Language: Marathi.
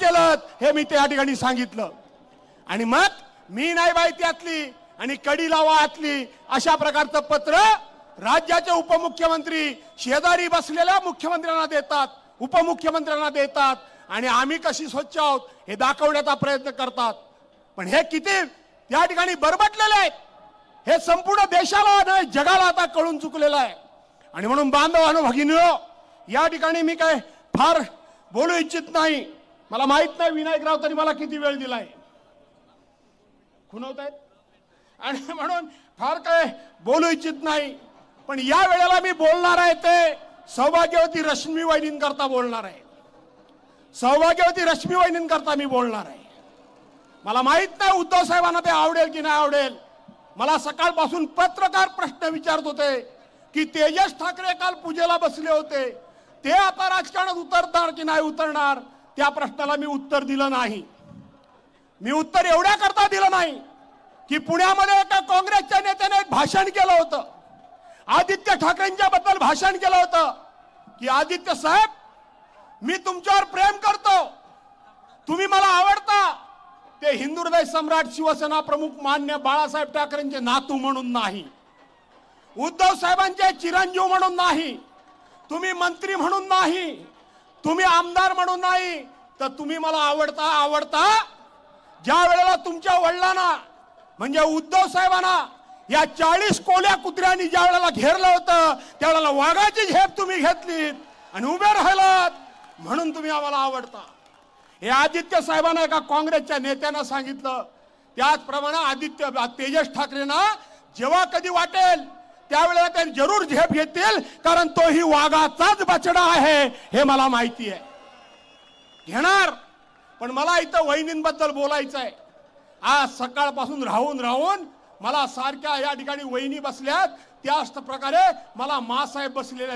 केलं हे मी त्या ठिकाणी सांगितलं। आणि मग मी नाही बाई त्यातली आणि कडी लावा आतली अशा प्रकारचं पत्र राज्याचे उपमुख्यमंत्री शेजारी बसलेल्या मुख्यमंत्र्यांना देतात, उपमुख्यमंत्र्यांना देतात आणि आम्ही कशी स्वच्छ आहोत हे दाखवण्याचा प्रयत्न करतात। पण हे किती त्या ठिकाणी बरबटलेले आहेत हे संपूर्ण देशाला आणि जगाला आता कळून चुकलेलं आहे। आणि म्हणून बांधवांनो भगिनींनो, या ठिकाणी मी काय फार बोलू इच्छित नाही। मला माहित नाही विनायक राऊतांनी मला किती वेळ दिलाय, खुणवत आहेत आणि म्हणून फार काय बोलू इच्छित नाही। पण या वेळेला मी बोलणार आहे ते सौभाग्यवती रश्मी वहिनींकरता बोलणार आहे, सौभाग्यवती रश्मी वहिनींकरता मी बोलणार आहे। मला माहित नाही उद्धव साहेबांना ते आवडेल की नाही आवडेल। मला सकाळपासून पत्रकार प्रश्न विचारत होते की तेजस ठाकरे काल पूजेला बसले होते, ते आता राजकारणात उतरणार की नाही उतरणार, त्या प्रश्नाला मी उत्तर दिलं नाही। मी उत्तर एवढ्या करता दिलं नाही की पुण्यामध्ये एका काँग्रेसच्या नेत्याने एक भाषण केलं होतं, आदित्य ठाकरेंच्या बद्दल भाषण केलं होतं की आदित्य साहेब मी तुमच्यावर प्रेम करतो, तुम्ही मला आवडता, ते हिंदू हृदय सम्राट शिवसेना प्रमुख मान्य बाळासाहेब ठाकरेंचे नातू म्हणून नाही, उद्धव साहेबांचे चिरंजीव म्हणून नाही, तुम्ही मंत्री म्हणून नाही, तुम्ही आमदार म्हणून नाही, तर तुम्ही मला आवडता ज्या वेळेला तुमच्या वडिलांना म्हणजे उद्धव साहेबांना या 40 कोल्या कुत्र्यांनी ज्या वेळेला घेरलं होतं त्यावेळेला वाघाची झेप तुम्ही घेतलीत आणि उभे राहिलात म्हणून तुम्ही आम्हाला आवडता। हे आदित्य साहेबांना एका काँग्रेसच्या नेत्यानं सांगितलं। त्याचप्रमाणे तेजस ठाकरेंना जेव्हा कधी वाटेल त्यावेळेला ते जरूर झेप घेतील, कारण तोही वाघाचाच बछडा आहे हे मला माहिती आहे, घेणार। पण मला इथं वहिनींबद्दल बोलायचं आहे। आज सकाळपासून राहून मला सारख्या या ठिकाणी वहिनी बसल्यात, त्याच प्रकारे मला मासाहेब बसलेल्या